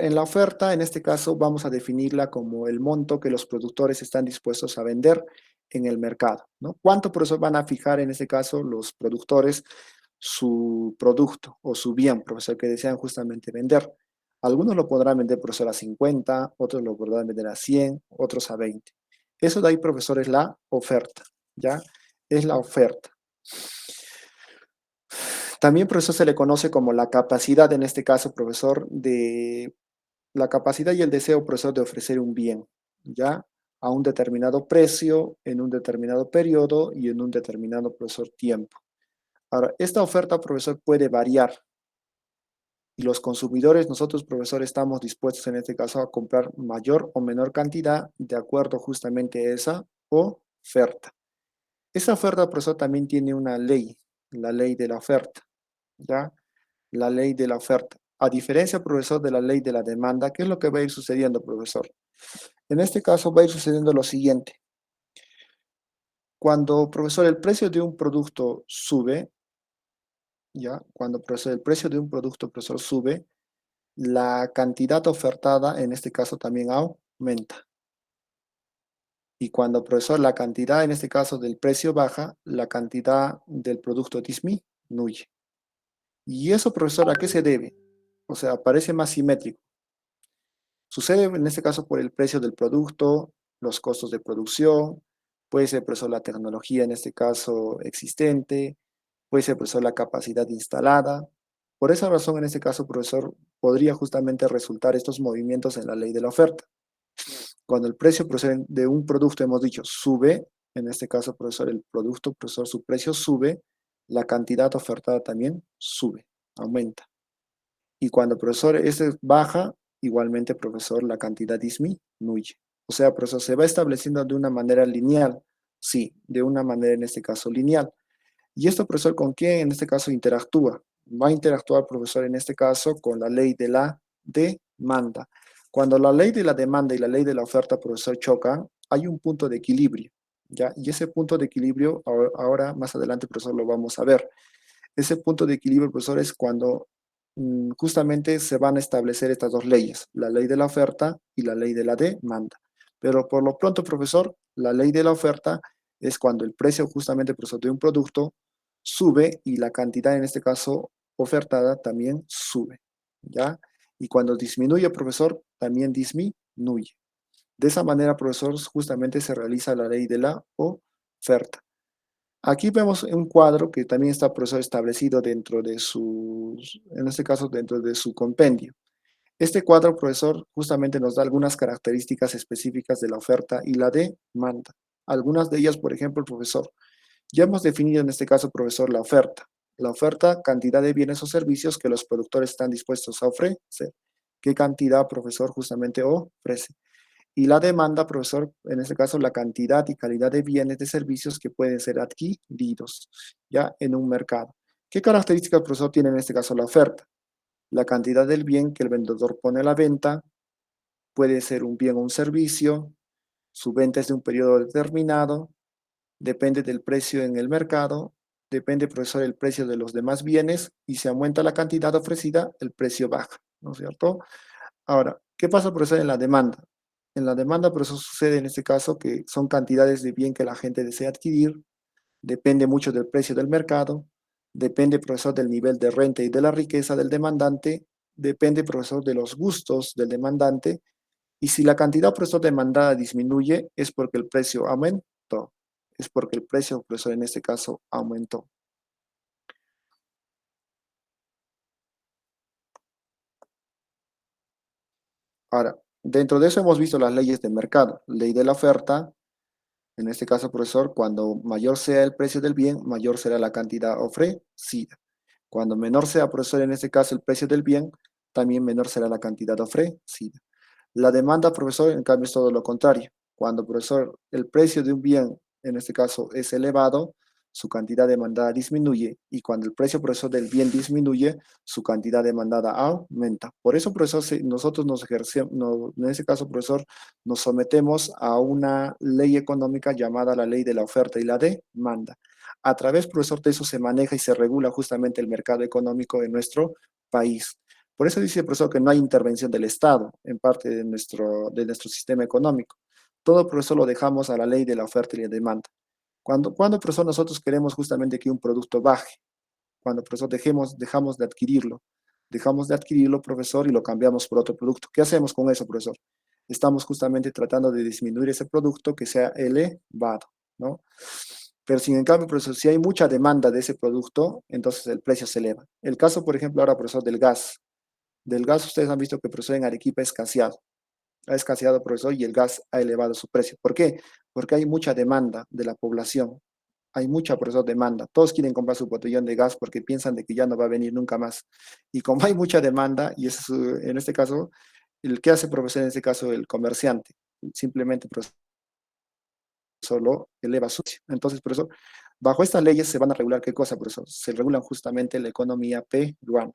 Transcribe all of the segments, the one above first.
En la oferta, en este caso, vamos a definirla como el monto que los productores están dispuestos a vender en el mercado, ¿no? ¿Cuánto por eso van a fijar en este caso los productores su producto o su bien, profesor, que desean justamente vender? Algunos lo podrán vender, profesor, a 50, otros lo podrán vender a 100, otros a 20. Eso de ahí, profesor, es la oferta, ¿ya? Es la oferta. También, profesor, se le conoce como la capacidad, en este caso, profesor, de la capacidad y el deseo, profesor, de ofrecer un bien, ¿ya? A un determinado precio, en un determinado periodo y en un determinado, profesor, tiempo. Ahora, esta oferta, profesor, puede variar y los consumidores, nosotros, profesor, estamos dispuestos en este caso a comprar mayor o menor cantidad de acuerdo justamente a esa oferta. Esa oferta, profesor, también tiene una ley, la ley de la oferta, ¿ya? La ley de la oferta. A diferencia, profesor, de la ley de la demanda, ¿qué es lo que va a ir sucediendo, profesor? En este caso va a ir sucediendo lo siguiente. Cuando, profesor, el precio de un producto sube, ¿ya? Cuando, profesor, el precio de un producto, profesor, sube, la cantidad ofertada, en este caso, también aumenta. Y cuando, profesor, la cantidad, en este caso, del precio baja, la cantidad del producto disminuye. ¿Y eso, profesor, a qué se debe? O sea, parece más simétrico. Sucede en este caso por el precio del producto, los costos de producción, puede ser profesor la tecnología en este caso existente, puede ser profesor la capacidad instalada. Por esa razón en este caso profesor podría justamente resultar estos movimientos en la ley de la oferta. Cuando el precio profesor, de un producto hemos dicho sube, en este caso profesor el producto profesor su precio sube, la cantidad ofertada también sube, aumenta. Y cuando profesor ese baja, igualmente profesor la cantidad disminuye. O sea, profesor, se va estableciendo de una manera lineal. Sí, de una manera en este caso lineal. ¿Y esto, profesor, con quién en este caso interactúa? Va a interactuar, profesor, en este caso con la ley de la demanda. Cuando la ley de la demanda y la ley de la oferta, profesor, chocan, hay un punto de equilibrio, ¿ya? Y ese punto de equilibrio, ahora más adelante, profesor, lo vamos a ver. Ese punto de equilibrio, profesor, es cuando justamente se van a establecer estas dos leyes, la ley de la oferta y la ley de la demanda. Pero por lo pronto, profesor, la ley de la oferta es cuando el precio justamente, profesor, de un producto sube y la cantidad, en este caso, ofertada también sube, ¿ya? Y cuando disminuye, profesor, también disminuye. De esa manera, profesor, justamente se realiza la ley de la oferta. Aquí vemos un cuadro que también está, profesor, establecido dentro de sus, en este caso, dentro de su compendio. Este cuadro, profesor, justamente nos da algunas características específicas de la oferta y la demanda. Algunas de ellas, por ejemplo, profesor, ya hemos definido en este caso, profesor, la oferta. La oferta, cantidad de bienes o servicios que los productores están dispuestos a ofrecer. ¿Qué cantidad, profesor, justamente ofrece? Y la demanda, profesor, en este caso, la cantidad y calidad de bienes de servicios que pueden ser adquiridos ya en un mercado. ¿Qué características, profesor, tiene en este caso la oferta? La cantidad del bien que el vendedor pone a la venta, puede ser un bien o un servicio, su venta es de un periodo determinado, depende del precio en el mercado, depende, profesor, el precio de los demás bienes y si aumenta la cantidad ofrecida, el precio baja, ¿no es cierto? Ahora, ¿qué pasa, profesor, en la demanda? En la demanda, por eso sucede en este caso que son cantidades de bien que la gente desea adquirir, depende mucho del precio del mercado, depende, profesor, del nivel de renta y de la riqueza del demandante, depende, profesor, de los gustos del demandante, y si la cantidad, profesor, demandada disminuye, es porque el precio aumentó, es porque el precio, profesor, en este caso aumentó. Ahora, dentro de eso hemos visto las leyes del mercado, ley de la oferta. En este caso, profesor, cuando mayor sea el precio del bien, mayor será la cantidad ofrecida. Cuando menor sea, profesor, en este caso el precio del bien, también menor será la cantidad ofrecida. La demanda, profesor, en cambio es todo lo contrario. Cuando, profesor, el precio de un bien, en este caso, es elevado, su cantidad demandada disminuye y cuando el precio, profesor, del bien disminuye, su cantidad demandada aumenta. Por eso, profesor, nosotros nos ejercemos, en ese caso, profesor, nos sometemos a una ley económica llamada la ley de la oferta y la demanda. A través, profesor, de eso se maneja y se regula justamente el mercado económico de nuestro país. Por eso dice el profesor que no hay intervención del Estado en parte de nuestro sistema económico. Todo, profesor, lo dejamos a la ley de la oferta y la demanda. Cuando, profesor, nosotros queremos justamente que un producto baje, cuando, profesor, dejamos de adquirirlo, profesor, y lo cambiamos por otro producto. ¿Qué hacemos con eso, profesor? Estamos justamente tratando de disminuir ese producto que sea elevado, ¿no? Pero sin en cambio, profesor, si hay mucha demanda de ese producto, entonces el precio se eleva. El caso, por ejemplo, ahora, profesor, del gas. Del gas, ustedes han visto que, profesor, en Arequipa ha escaseado, profesor, y el gas ha elevado su precio. ¿Por qué? Porque hay mucha demanda de la población. Hay mucha, profesor, demanda. Todos quieren comprar su botellón de gas porque piensan de que ya no va a venir nunca más. Y como hay mucha demanda, y es en este caso, el que hace, profesor, en este caso, el comerciante, simplemente, profesor, solo eleva su precio. Entonces, por eso, bajo estas leyes se van a regular qué cosa, por eso se regulan justamente la economía peruana.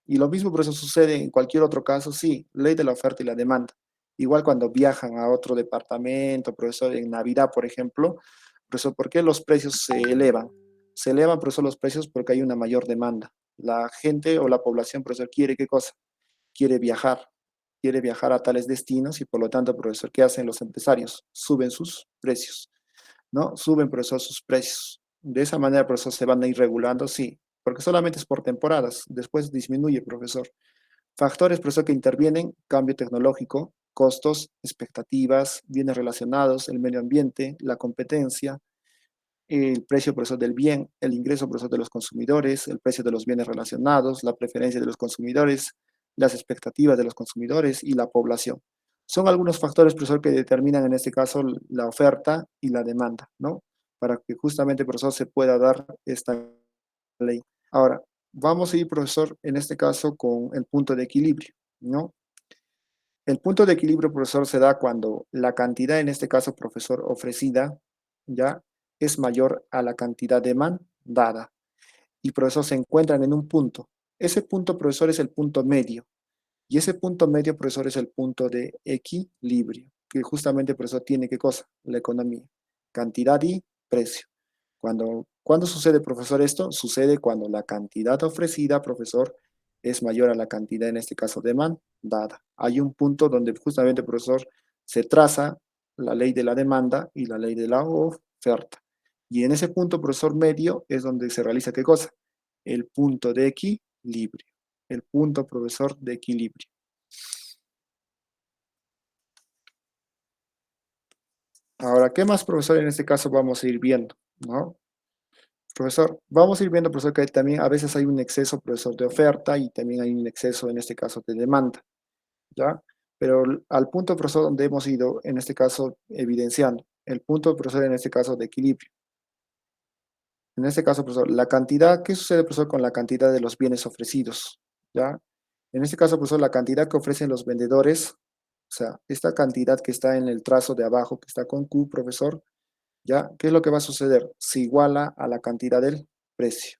Y lo mismo, por eso sucede en cualquier otro caso, sí, ley de la oferta y la demanda. Igual cuando viajan a otro departamento, profesor, en Navidad, por ejemplo, profesor, ¿por qué los precios se elevan? Se elevan, profesor, los precios porque hay una mayor demanda. La gente o la población, profesor, quiere qué cosa? Quiere viajar, quiere viajar a tales destinos y por lo tanto, profesor, ¿qué hacen los empresarios? Suben sus precios. ¿No? Suben, profesor, sus precios. De esa manera, profesor, se van a ir regulando, sí, porque solamente es por temporadas, después disminuye, profesor. Factores, profesor, que intervienen, cambio tecnológico, costos, expectativas, bienes relacionados, el medio ambiente, la competencia, el precio, profesor, del bien, el ingreso, profesor, de los consumidores, el precio de los bienes relacionados, la preferencia de los consumidores, las expectativas de los consumidores y la población. Son algunos factores, profesor, que determinan en este caso la oferta y la demanda, ¿no? Para que justamente, profesor, se pueda dar esta ley. Ahora, vamos a ir, profesor, en este caso con el punto de equilibrio, ¿no? El punto de equilibrio, profesor, se da cuando la cantidad, en este caso, profesor, ofrecida, ya, es mayor a la cantidad demandada. Y, profesor, se encuentran en un punto. Ese punto, profesor, es el punto medio. Y ese punto medio, profesor, es el punto de equilibrio, que justamente, profesor, tiene qué cosa? La economía. Cantidad y precio. ¿Cuándo sucede, profesor, esto? Sucede cuando la cantidad ofrecida, profesor, es mayor a la cantidad, en este caso, demandada. Hay un punto donde justamente, profesor, se traza la ley de la demanda y la ley de la oferta. Y en ese punto, profesor, medio es donde se realiza ¿qué cosa? El punto de equilibrio. El punto, profesor, de equilibrio. Ahora, ¿qué más, profesor, en este caso vamos a ir viendo? ¿No? Profesor, vamos a ir viendo, profesor, que también a veces hay un exceso, profesor, de oferta y también hay un exceso, en este caso, de demanda, ¿ya? Pero al punto, profesor, donde hemos ido, en este caso, evidenciando, el punto, profesor, en este caso, de equilibrio. En este caso, profesor, la cantidad, ¿qué sucede, profesor, con la cantidad de los bienes ofrecidos? ¿Ya? En este caso, profesor, la cantidad que ofrecen los vendedores, o sea, esta cantidad que está en el trazo de abajo, que está con Q, profesor, ¿ya? ¿Qué es lo que va a suceder? Se iguala a la cantidad del precio.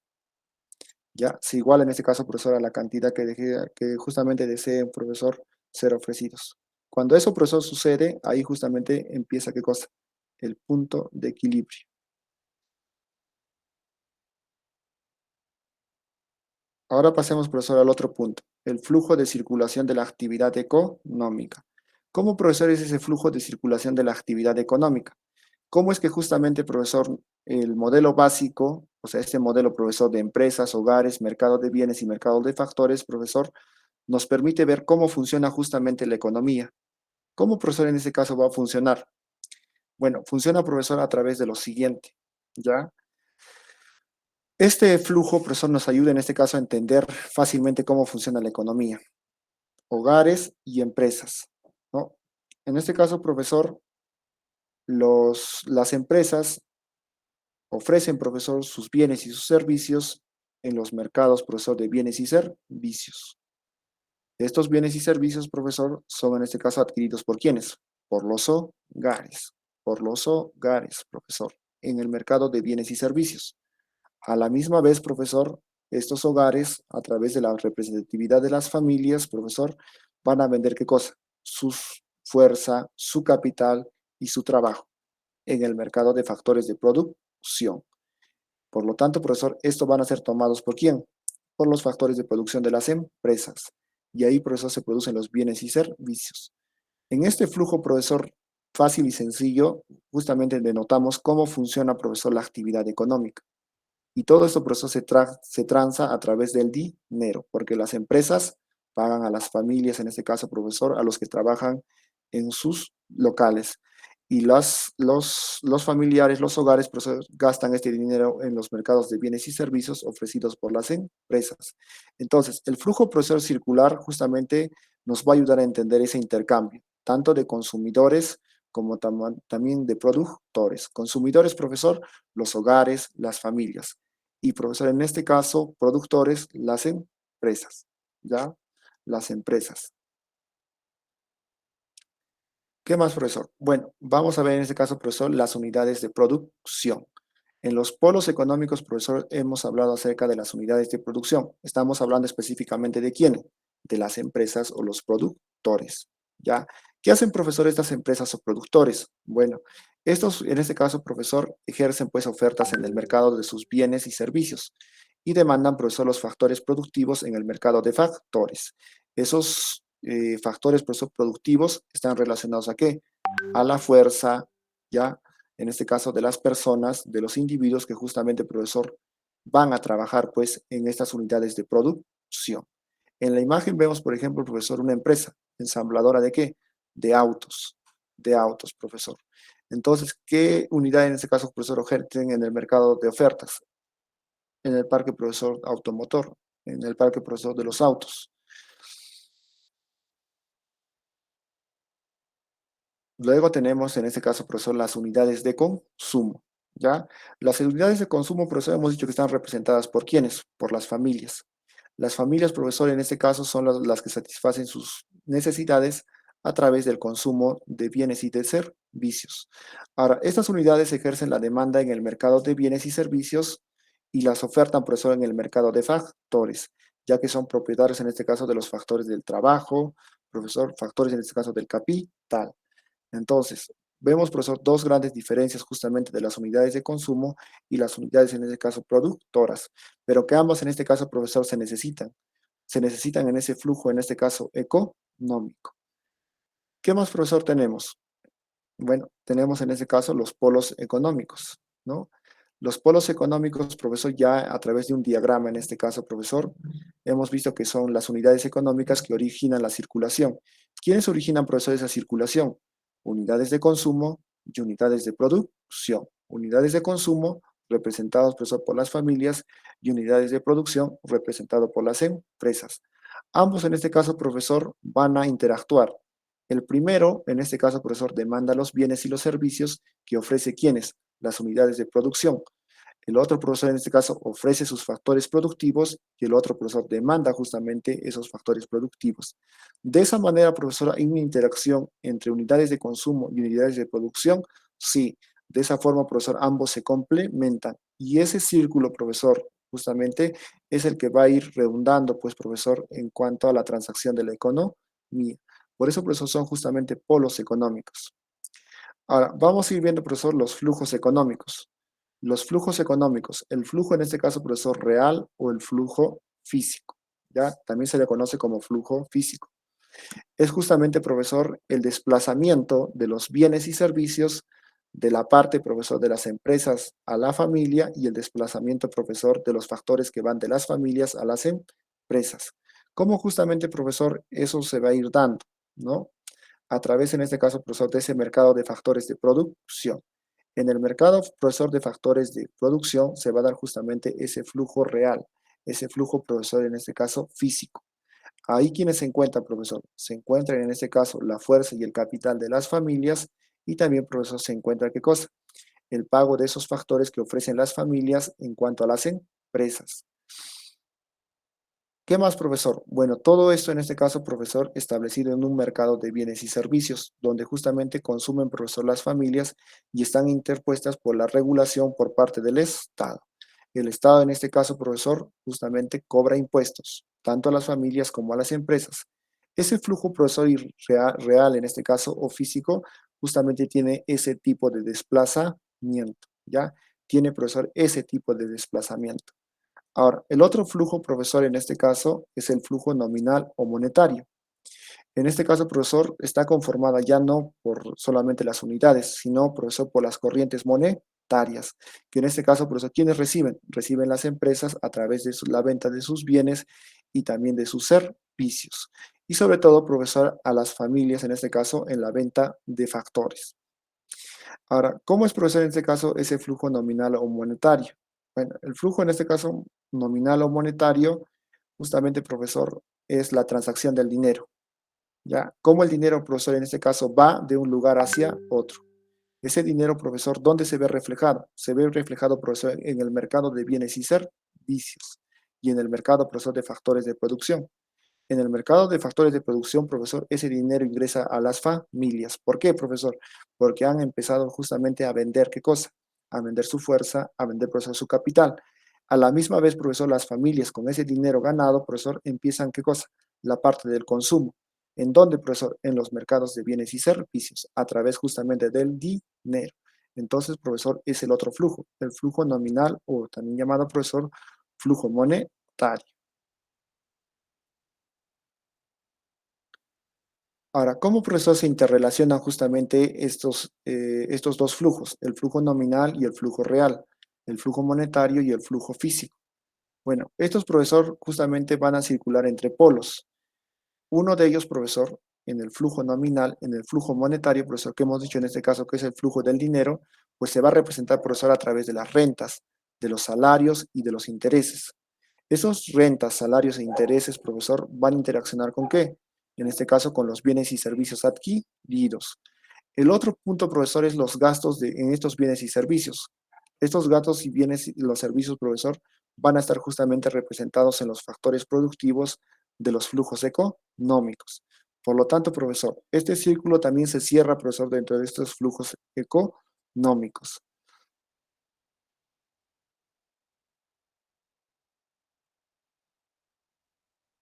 ¿Ya? Se iguala en este caso, profesor, a la cantidad que justamente desee un profesor ser ofrecidos. Cuando eso, profesor, sucede, ahí justamente empieza, ¿qué cosa? El punto de equilibrio. Ahora pasemos, profesor, al otro punto, el flujo de circulación de la actividad económica. ¿Cómo, profesor, es ese flujo de circulación de la actividad económica? ¿Cómo es que justamente, profesor, el modelo básico, o sea, este modelo, profesor, de empresas, hogares, mercado de bienes y mercado de factores, profesor, nos permite ver cómo funciona justamente la economía? ¿Cómo, profesor, en este caso va a funcionar? Bueno, funciona, profesor, a través de lo siguiente, ¿ya? Este flujo, profesor, nos ayuda en este caso a entender fácilmente cómo funciona la economía, hogares y empresas, ¿no? En este caso, profesor, las empresas ofrecen, profesor, sus bienes y sus servicios en los mercados, profesor, de bienes y servicios. Estos bienes y servicios, profesor, son en este caso adquiridos por ¿quiénes? Por los hogares, profesor, en el mercado de bienes y servicios. A la misma vez, profesor, estos hogares, a través de la representatividad de las familias, profesor, van a vender ¿qué cosa? Su fuerza, su capital y su trabajo en el mercado de factores de producción. Por lo tanto, profesor, estos van a ser tomados ¿por quién? Por los factores de producción de las empresas. y ahí, profesor, se producen los bienes y servicios. En este flujo, profesor, fácil y sencillo, justamente denotamos cómo funciona, profesor, la actividad económica. Y todo esto, profesor, se transa a través del dinero, porque las empresas pagan a las familias, en este caso, profesor, a los que trabajan en sus locales. Y los familiares, los hogares, profesor, gastan este dinero en los mercados de bienes y servicios ofrecidos por las empresas. Entonces, el flujo, profesor, circular justamente nos va a ayudar a entender ese intercambio, tanto de consumidores como también de productores. Consumidores, profesor, los hogares, las familias. Y profesor, en este caso, productores, las empresas, ¿ya? Las empresas. ¿Qué más, profesor? Bueno, vamos a ver en este caso, profesor, las unidades de producción. En los polos económicos, profesor, hemos hablado acerca de las unidades de producción. Estamos hablando específicamente de quién, de las empresas o los productores, ¿ya? ¿Qué hacen, profesor, estas empresas o productores? Bueno, estos, en este caso, profesor, ejercen pues ofertas en el mercado de sus bienes y servicios y demandan, profesor, los factores productivos en el mercado de factores. Esos factores, profesor, productivos están relacionados ¿a qué? A la fuerza, ¿ya? En este caso de las personas, de los individuos que justamente, profesor, van a trabajar pues en estas unidades de producción. En la imagen vemos, por ejemplo, profesor, una empresa ensambladora ¿de qué? De autos, profesor. Entonces, ¿qué unidad en este caso, profesor, ejercen en el mercado de ofertas? En el parque, profesor, automotor, en el parque, profesor, de los autos. Luego tenemos, en este caso, profesor, las unidades de consumo, ¿ya? Las unidades de consumo, profesor, hemos dicho que están representadas por ¿quiénes? Por las familias. Las familias, profesor, en este caso, son las que satisfacen sus necesidades a través del consumo de bienes y de servicios. Ahora, estas unidades ejercen la demanda en el mercado de bienes y servicios y las ofertan, profesor, en el mercado de factores, ya que son propietarios, en este caso, de los factores del trabajo, profesor, factores, en este caso, del capital. Entonces, vemos, profesor, dos grandes diferencias justamente de las unidades de consumo y las unidades, en este caso, productoras, pero que ambas, en este caso, profesor, se necesitan en ese flujo, en este caso, económico. ¿Qué más, profesor, tenemos? Bueno, tenemos en este caso los polos económicos, ¿no? Los polos económicos, profesor, ya a través de un diagrama, en este caso, profesor, hemos visto que son las unidades económicas que originan la circulación. ¿Quiénes originan, profesor, esa circulación? Unidades de consumo y unidades de producción. Unidades de consumo representadas, profesor, por las familias y unidades de producción representadas por las empresas. Ambos, en este caso, profesor, van a interactuar. El primero, en este caso, profesor, demanda los bienes y los servicios que ofrece quienes, las unidades de producción. El otro profesor, en este caso, ofrece sus factores productivos y el otro profesor demanda justamente esos factores productivos. De esa manera, profesor, hay una interacción entre unidades de consumo y unidades de producción. Sí, de esa forma, profesor, ambos se complementan. Y ese círculo, profesor, justamente es el que va a ir redundando, pues, profesor, en cuanto a la transacción de la economía. Por eso, profesor, son justamente polos económicos. Ahora, vamos a ir viendo, profesor, los flujos económicos. Los flujos económicos, el flujo en este caso, profesor, real o el flujo físico, ¿ya? También se le conoce como flujo físico. Es justamente, profesor, el desplazamiento de los bienes y servicios de la parte, profesor, de las empresas a la familia y el desplazamiento, profesor, de los factores que van de las familias a las empresas. ¿Cómo justamente, profesor, eso se va a ir dando, ¿no? A través, en este caso, profesor, de ese mercado de factores de producción. En el mercado, profesor, de factores de producción se va a dar justamente ese flujo real, ese flujo, profesor, en este caso, físico. Ahí quienes se encuentran, profesor, se encuentran en este caso la fuerza y el capital de las familias y también, profesor, se encuentra qué cosa, el pago de esos factores que ofrecen las familias en cuanto a las empresas. ¿Qué más, profesor? Bueno, todo esto en este caso, profesor, establecido en un mercado de bienes y servicios, donde justamente consumen, profesor, las familias y están interpuestas por la regulación por parte del Estado. El Estado, en este caso, profesor, justamente cobra impuestos, tanto a las familias como a las empresas. Ese flujo, profesor, real, en este caso, o físico, justamente tiene ese tipo de desplazamiento, ¿ya? Tiene, profesor, ese tipo de desplazamiento. Ahora, el otro flujo, profesor, en este caso, es el flujo nominal o monetario. En este caso, profesor, está conformada ya no por solamente las unidades, sino, profesor, por las corrientes monetarias, que en este caso, profesor, ¿quiénes reciben? Reciben las empresas a través de la venta de sus bienes y también de sus servicios. Y sobre todo, profesor, a las familias, en este caso, en la venta de factores. Ahora, ¿cómo es, profesor, en este caso, ese flujo nominal o monetario? Bueno, el flujo en este caso nominal o monetario, justamente, profesor, es la transacción del dinero. ¿Ya? ¿Cómo el dinero, profesor, en este caso va de un lugar hacia otro? Ese dinero, profesor, ¿dónde se ve reflejado? Se ve reflejado, profesor, en el mercado de bienes y servicios y en el mercado, profesor, de factores de producción. En el mercado de factores de producción, profesor, ese dinero ingresa a las familias. ¿Por qué, profesor? Porque han empezado justamente a vender, ¿qué cosa? A vender su fuerza, a vender, profesor, su capital. A la misma vez, profesor, las familias con ese dinero ganado, profesor, empiezan, ¿qué cosa? La parte del consumo. ¿En dónde, profesor? En los mercados de bienes y servicios, a través justamente del dinero. Entonces, profesor, es el otro flujo, el flujo nominal o también llamado, profesor, flujo monetario. Ahora, ¿cómo, profesor, se interrelacionan justamente estos dos flujos, el flujo nominal y el flujo real, el flujo monetario y el flujo físico? Bueno, estos, profesor, justamente van a circular entre polos. Uno de ellos, profesor, en el flujo nominal, en el flujo monetario, profesor, que hemos dicho en este caso que es el flujo del dinero, pues se va a representar, profesor, a través de las rentas, de los salarios y de los intereses. Esos rentas, salarios e intereses, profesor, van a interaccionar ¿con qué? En este caso, con los bienes y servicios adquiridos. El otro punto, profesor, es los gastos en estos bienes y servicios. Estos gastos y bienes y los servicios, profesor, van a estar justamente representados en los factores productivos de los flujos económicos. Por lo tanto, profesor, este círculo también se cierra, profesor, dentro de estos flujos económicos.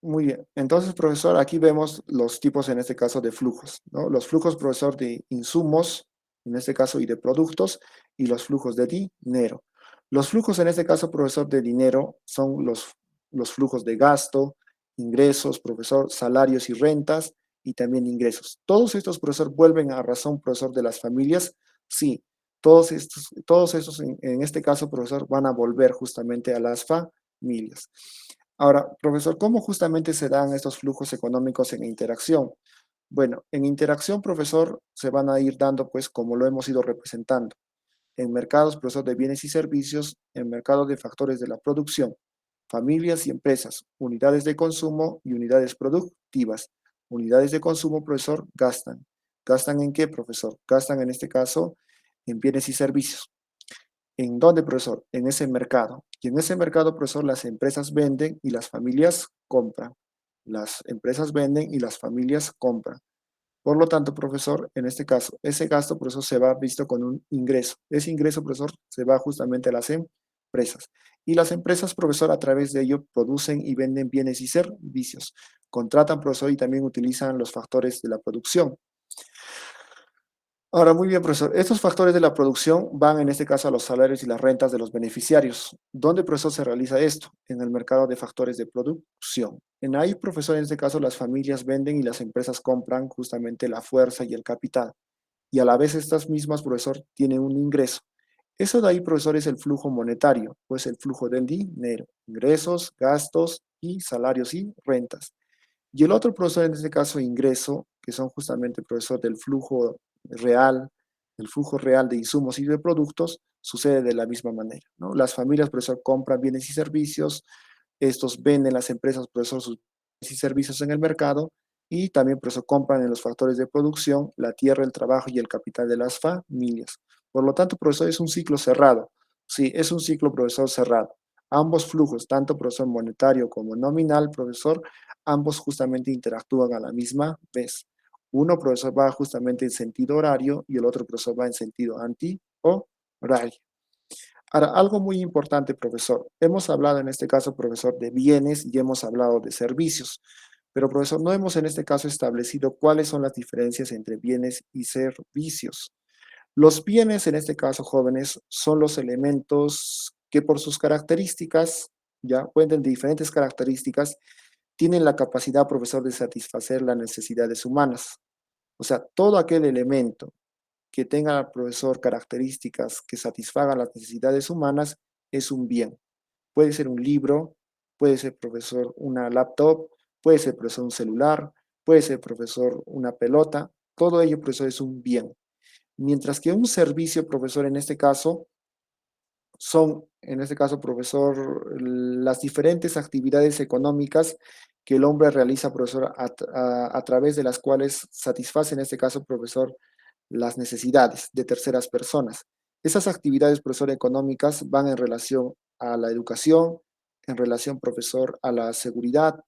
Muy bien. Entonces, profesor, aquí vemos los tipos, en este caso, de flujos, ¿no? Los flujos, profesor, de insumos, en este caso, y de productos, y los flujos de dinero. Los flujos, en este caso, profesor, de dinero, son los flujos de gasto, ingresos, profesor, salarios y rentas, y también ingresos. Todos estos, profesor, vuelven a razón, profesor, de las familias. Sí, todos estos en este caso, profesor, van a volver justamente a las familias. Ahora, profesor, ¿cómo justamente se dan estos flujos económicos en interacción? Bueno, en interacción, profesor, se van a ir dando, pues, como lo hemos ido representando, en mercados, profesor, de bienes y servicios, en mercados de factores de la producción, familias y empresas, unidades de consumo y unidades productivas. Unidades de consumo, profesor, gastan. ¿Gastan en qué, profesor? Gastan en este caso en bienes y servicios. ¿En dónde, profesor? En ese mercado. Y en ese mercado, profesor, las empresas venden y las familias compran. Las empresas venden y las familias compran. Por lo tanto, profesor, en este caso, ese gasto, profesor, se va visto con un ingreso. Ese ingreso, profesor, se va justamente a las empresas. Y las empresas, profesor, a través de ello producen y venden bienes y servicios. Contratan, profesor, y también utilizan los factores de la producción. Ahora, muy bien, profesor. Estos factores de la producción van en este caso a los salarios y las rentas de los beneficiarios. ¿Dónde, profesor, se realiza esto? En el mercado de factores de producción. En ahí, profesor, en este caso las familias venden y las empresas compran justamente la fuerza y el capital. Y a la vez estas mismas, profesor, tienen un ingreso. Eso de ahí, profesor, es el flujo monetario, pues el flujo del dinero, ingresos, gastos y salarios y rentas. Y el otro, profesor, en este caso, ingreso, que son justamente, profesor, real, del flujo real de insumos y de productos, sucede de la misma manera, ¿no? Las familias, profesor, compran bienes y servicios, estos venden las empresas, profesor, sus bienes y servicios en el mercado, y también, profesor, compran en los factores de producción la tierra, el trabajo y el capital de las familias. Por lo tanto, profesor, es un ciclo cerrado. Sí, es un ciclo, profesor, cerrado. Ambos flujos, tanto, profesor, monetario como nominal, profesor, ambos justamente interactúan a la misma vez. Uno, profesor, va justamente en sentido horario y el otro, profesor, va en sentido anti-horario. Ahora, algo muy importante, profesor. Hemos hablado en este caso, profesor, de bienes y hemos hablado de servicios, pero, profesor, no hemos en este caso establecido cuáles son las diferencias entre bienes y servicios. Los bienes, en este caso, jóvenes, son los elementos que por sus características ya pueden tener diferentes características, tienen la capacidad, profesor, de satisfacer las necesidades humanas. O sea, todo aquel elemento que tenga, profesor, características que satisfagan las necesidades humanas es un bien. Puede ser un libro, puede ser, profesor, una laptop, puede ser, profesor, un celular, puede ser, profesor, una pelota. Todo ello, profesor, es un bien. Mientras que un servicio, profesor, en este caso, son, en este caso, profesor, las diferentes actividades económicas que el hombre realiza, profesor, a través de las cuales satisface, en este caso, profesor, las necesidades de terceras personas. Esas actividades, profesor, económicas van en relación a la educación, en relación, profesor, a la seguridad,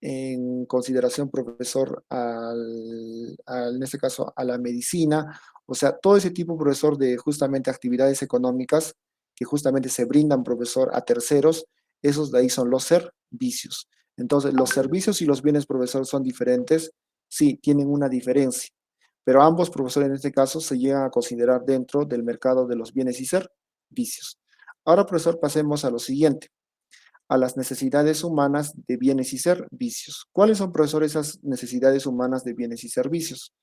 en consideración, profesor, en este caso, a la medicina, o sea, todo ese tipo, profesor, de justamente actividades económicas que justamente se brindan, profesor, a terceros, esos de ahí son los servicios. Entonces, los servicios y los bienes, profesor, son diferentes, sí, tienen una diferencia, pero ambos, profesor, en este caso, se llegan a considerar dentro del mercado de los bienes y servicios. Ahora, profesor, pasemos a lo siguiente, a las necesidades humanas de bienes y servicios. ¿Cuáles son, profesor, esas necesidades humanas de bienes y servicios?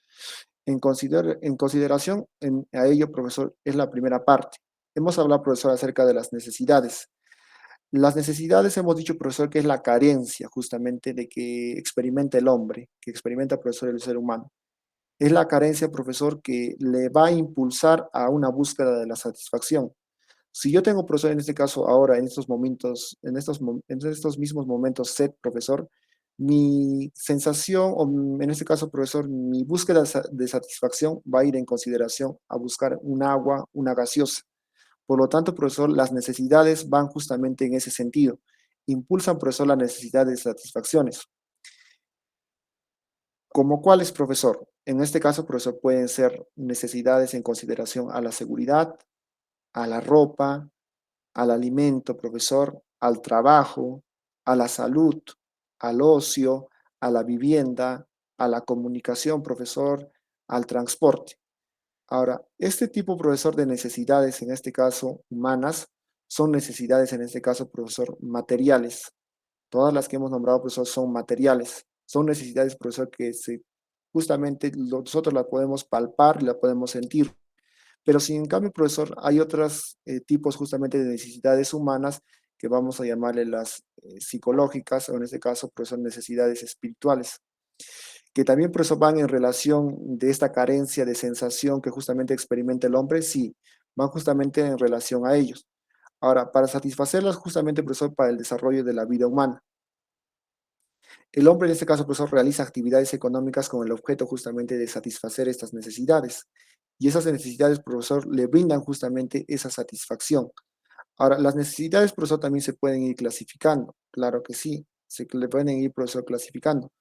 En consideración a ello, profesor, es la primera parte. Hemos hablado, profesor, acerca de las necesidades. Las necesidades hemos dicho, profesor, que es la carencia justamente de que experimenta el hombre, que experimenta, profesor, el ser humano. Es la carencia, profesor, que le va a impulsar a una búsqueda de la satisfacción. Si yo tengo, profesor, en este caso, ahora, en estos momentos, en estos mismos momentos, sed, profesor, mi sensación, o en este caso, profesor, mi búsqueda de satisfacción va a ir en consideración a buscar un agua, una gaseosa. Por lo tanto, profesor, las necesidades van justamente en ese sentido. Impulsan, profesor, la necesidad de satisfacciones. ¿Como cuáles, profesor? En este caso, profesor, pueden ser necesidades en consideración a la seguridad, a la ropa, al alimento, profesor, al trabajo, a la salud, al ocio, a la vivienda, a la comunicación, profesor, al transporte. Ahora, este tipo, profesor, de necesidades, en este caso humanas, son necesidades, en este caso, profesor, materiales. Todas las que hemos nombrado, profesor, son materiales. Son necesidades, profesor, que justamente nosotros las podemos palpar y la podemos sentir. Pero si en cambio, profesor, hay otros tipos justamente de necesidades humanas que vamos a llamarle las psicológicas, o en este caso, profesor, necesidades espirituales, que también, profesor, van en relación de esta carencia de sensación que justamente experimenta el hombre, sí, van justamente en relación a ellos. Ahora, para satisfacerlas justamente, profesor, para el desarrollo de la vida humana. El hombre, en este caso, profesor, realiza actividades económicas con el objeto justamente de satisfacer estas necesidades. Y esas necesidades, profesor, le brindan justamente esa satisfacción. Ahora, las necesidades, profesor, también se pueden ir clasificando. Claro que sí, se le pueden ir, profesor, clasificando.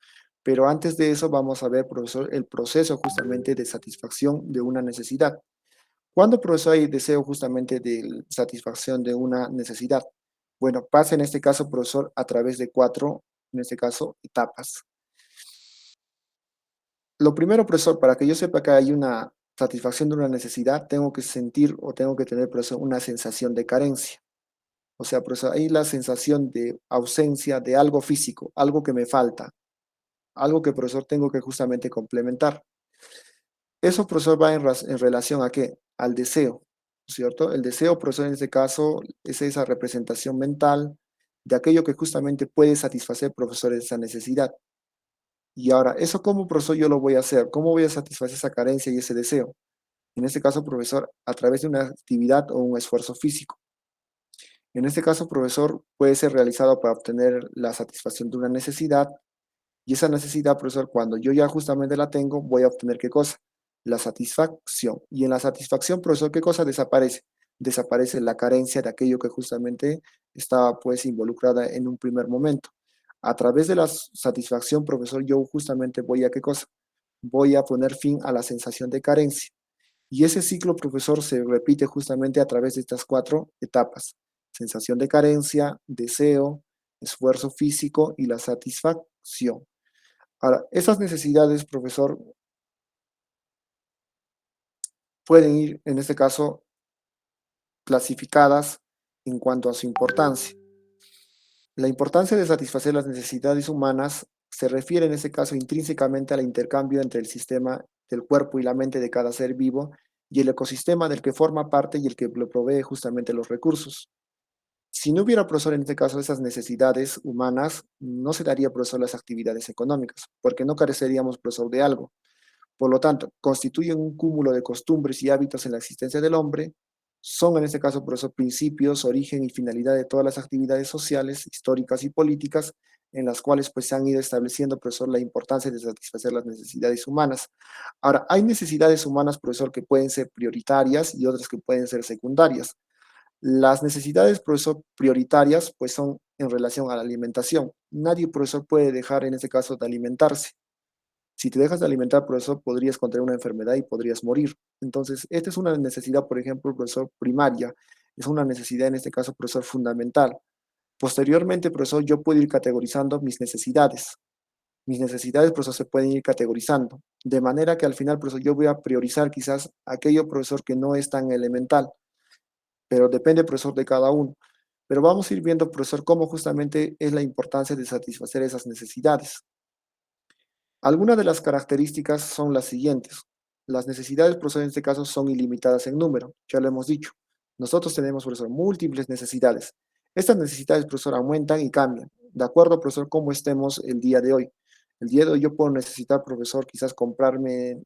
Pero antes de eso vamos a ver, profesor, el proceso justamente de satisfacción de una necesidad. ¿Cuándo, profesor, hay deseo justamente de satisfacción de una necesidad? Bueno, pasa en este caso, profesor, a través de cuatro, en este caso, etapas. Lo primero, profesor, para que yo sepa que hay una satisfacción de una necesidad, tengo que sentir o tengo que tener, profesor, una sensación de carencia. O sea, profesor, hay la sensación de ausencia de algo físico, algo que me falta, algo que, profesor, tengo que justamente complementar. Eso, profesor, va en relación a qué? Al deseo, ¿cierto? El deseo, profesor, en este caso, es esa representación mental de aquello que justamente puede satisfacer, profesor, esa necesidad. Y ahora, ¿eso cómo, profesor, yo lo voy a hacer? ¿Cómo voy a satisfacer esa carencia y ese deseo? En este caso, profesor, a través de una actividad o un esfuerzo físico. En este caso, profesor, puede ser realizado para obtener la satisfacción de una necesidad. Y esa necesidad, profesor, cuando yo ya justamente la tengo, voy a obtener ¿qué cosa? La satisfacción. Y en la satisfacción, profesor, ¿qué cosa desaparece? Desaparece la carencia de aquello que justamente estaba pues involucrada en un primer momento. A través de la satisfacción, profesor, yo justamente voy a ¿qué cosa? Voy a poner fin a la sensación de carencia. Y ese ciclo, profesor, se repite justamente a través de estas cuatro etapas. Sensación de carencia, deseo, esfuerzo físico y la satisfacción. Ahora, esas necesidades, profesor, pueden ir, en este caso, clasificadas en cuanto a su importancia. La importancia de satisfacer las necesidades humanas se refiere en este caso intrínsecamente al intercambio entre el sistema del cuerpo y la mente de cada ser vivo y el ecosistema del que forma parte y el que le provee justamente los recursos. Si no hubiera, profesor, en este caso, esas necesidades humanas, no se daría, profesor, las actividades económicas, porque no careceríamos, profesor, de algo. Por lo tanto, constituyen un cúmulo de costumbres y hábitos en la existencia del hombre, son en este caso, por eso, principios, origen y finalidad de todas las actividades sociales, históricas y políticas, en las cuales pues se han ido estableciendo, profesor, la importancia de satisfacer las necesidades humanas. Ahora, hay necesidades humanas, profesor, que pueden ser prioritarias y otras que pueden ser secundarias. Las necesidades, profesor, prioritarias, pues son en relación a la alimentación. Nadie, profesor, puede dejar en este caso de alimentarse. Si te dejas de alimentar, profesor, podrías contraer una enfermedad y podrías morir. Entonces, esta es una necesidad, por ejemplo, profesor, primaria. Es una necesidad, en este caso, profesor, fundamental. Posteriormente, profesor, yo puedo ir categorizando mis necesidades. Mis necesidades, profesor, se pueden ir categorizando. De manera que al final, profesor, yo voy a priorizar quizás aquello, profesor, que no es tan elemental, pero depende, profesor, de cada uno. Pero vamos a ir viendo, profesor, cómo justamente es la importancia de satisfacer esas necesidades. Algunas de las características son las siguientes. Las necesidades, profesor, en este caso son ilimitadas en número, ya lo hemos dicho. Nosotros tenemos, profesor, múltiples necesidades. Estas necesidades, profesor, aumentan y cambian, de acuerdo, profesor, cómo estemos el día de hoy. El día de hoy yo puedo necesitar, profesor, quizás comprarme,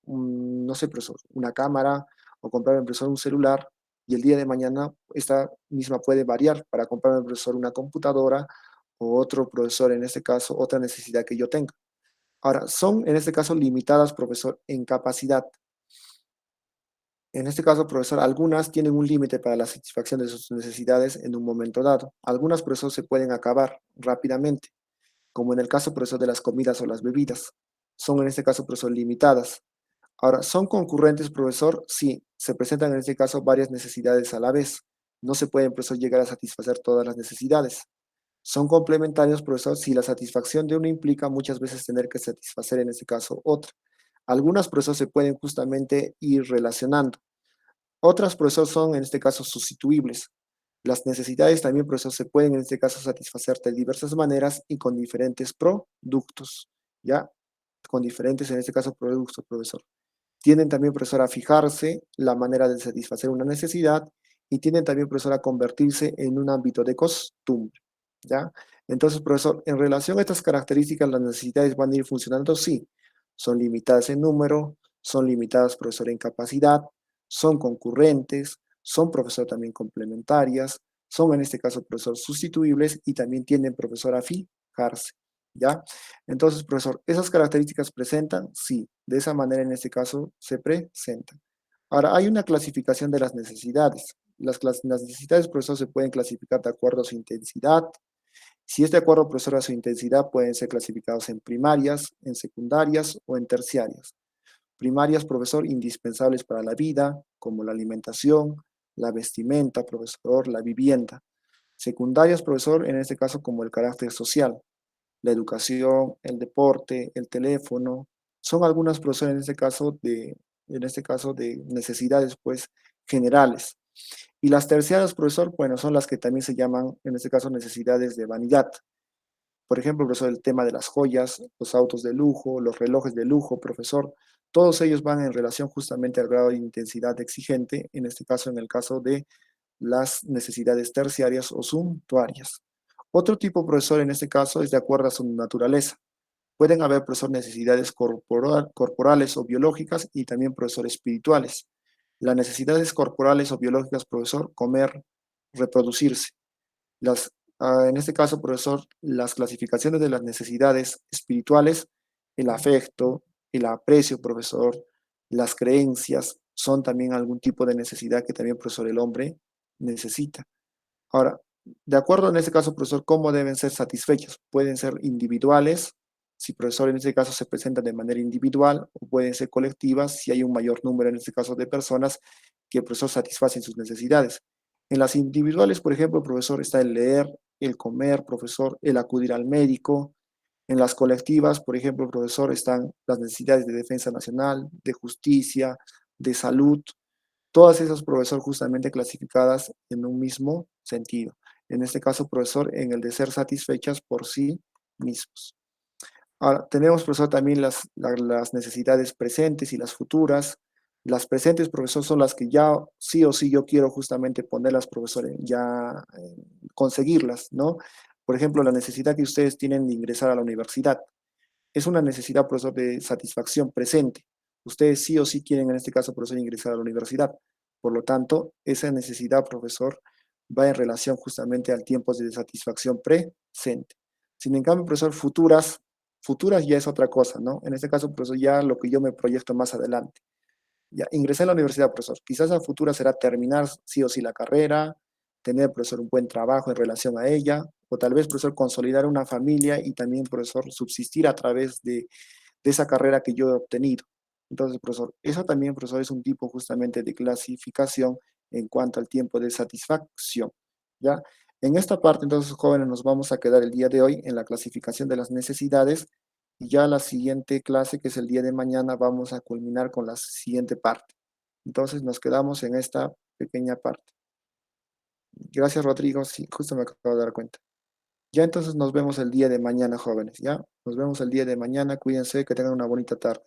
no sé, profesor, una cámara o comprarme, profesor, un celular, y el día de mañana esta misma puede variar para comprarme, profesor, una computadora o otro, profesor, en este caso, otra necesidad que yo tenga. Ahora, son en este caso limitadas, profesor, en capacidad. En este caso, profesor, algunas tienen un límite para la satisfacción de sus necesidades en un momento dado. Algunas, profesor, se pueden acabar rápidamente, como en el caso, profesor, de las comidas o las bebidas. Son en este caso, profesor, limitadas. Ahora, ¿son concurrentes, profesor? Sí, se presentan en este caso varias necesidades a la vez. No se pueden, profesor, llegar a satisfacer todas las necesidades. Son complementarios, profesor, si la satisfacción de uno implica muchas veces tener que satisfacer en este caso otra. Algunas, profesor, se pueden justamente ir relacionando. Otras, profesor, son en este caso sustituibles. Las necesidades también, profesor, se pueden en este caso satisfacer de diversas maneras y con diferentes productos, ¿ya? Con diferentes, en este caso, productos, profesor. Tienden también, profesor, a fijarse la manera de satisfacer una necesidad y tienden también, profesor, a convertirse en un ámbito de costumbre, ¿ya? Entonces, profesor, en relación a estas características, las necesidades van a ir funcionando, sí. Son limitadas en número, son limitadas, profesor, en capacidad, son concurrentes, son, profesor, también complementarias, son en este caso, profesor, sustituibles y también tienden, profesor, a fijarse, ¿ya? Entonces, profesor, ¿esas características presentan? Sí, de esa manera en este caso se presentan. Ahora, hay una clasificación de las necesidades. Las necesidades, profesor, se pueden clasificar de acuerdo a su intensidad. Si es de acuerdo, profesor, a su intensidad, pueden ser clasificados en primarias, en secundarias o en terciarias. Primarias, profesor, indispensables para la vida, como la alimentación, la vestimenta, profesor, la vivienda. Secundarias, profesor, en este caso como el carácter social, la educación, el deporte, el teléfono, son algunas, profesor, en este caso de necesidades, pues, generales. Y las terciarias, profesor, bueno, son las que también se llaman, en este caso, necesidades de vanidad. Por ejemplo, profesor, el tema de las joyas, los autos de lujo, los relojes de lujo, profesor, todos ellos van en relación justamente al grado de intensidad exigente, en este caso, en el caso de las necesidades terciarias o suntuarias. Otro tipo, profesor, en este caso, es de acuerdo a su naturaleza. Pueden haber, profesor, necesidades corporales o biológicas y también, profesor, espirituales. Las necesidades corporales o biológicas, profesor, comer, reproducirse. Las, en este caso, profesor, las clasificaciones de las necesidades espirituales, el afecto, el aprecio, profesor, las creencias, son también algún tipo de necesidad que también, profesor, el hombre necesita. Ahora, de acuerdo en este caso, profesor, ¿cómo deben ser satisfechos? Pueden ser individuales, si profesor en este caso se presenta de manera individual, o pueden ser colectivas, si hay un mayor número en este caso de personas que el profesor satisfacen sus necesidades. En las individuales, por ejemplo, profesor, está el leer, el comer, profesor, el acudir al médico. En las colectivas, por ejemplo, profesor, están las necesidades de defensa nacional, de justicia, de salud, todas esas, profesor, justamente clasificadas en un mismo sentido. en este caso, profesor, en el de ser satisfechas por sí mismos. Ahora, tenemos, profesor, también las necesidades presentes y las futuras. Las presentes, profesor, son las que ya sí o sí yo quiero justamente ponerlas, profesor, ya conseguirlas, ¿no? Por ejemplo, la necesidad que ustedes tienen de ingresar a la universidad. Es una necesidad, profesor, de satisfacción presente. Ustedes sí o sí quieren, en este caso, profesor, ingresar a la universidad. Por lo tanto, esa necesidad, profesor, va en relación justamente al tiempo de satisfacción presente. Sin en cambio, profesor, futuras ya es otra cosa, ¿no? En este caso, profesor, ya lo que yo me proyecto más adelante. Ya, ingresé a la universidad, profesor. Quizás a futura será terminar sí o sí la carrera, tener, profesor, un buen trabajo en relación a ella, o tal vez, profesor, consolidar una familia y también, profesor, subsistir a través de esa carrera que yo he obtenido. Entonces, profesor, eso también, profesor, es un tipo justamente de clasificación en cuanto al tiempo de satisfacción, ¿ya? En esta parte, entonces, jóvenes, nos vamos a quedar el día de hoy en la clasificación de las necesidades y ya la siguiente clase, que es el día de mañana, vamos a culminar con la siguiente parte. Entonces, nos quedamos en esta pequeña parte. Gracias, Rodrigo. Sí, justo me acabo de dar cuenta. Ya entonces nos vemos el día de mañana, jóvenes, ¿ya? Nos vemos el día de mañana. Cuídense, que tengan una bonita tarde.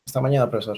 Hasta mañana, profesor.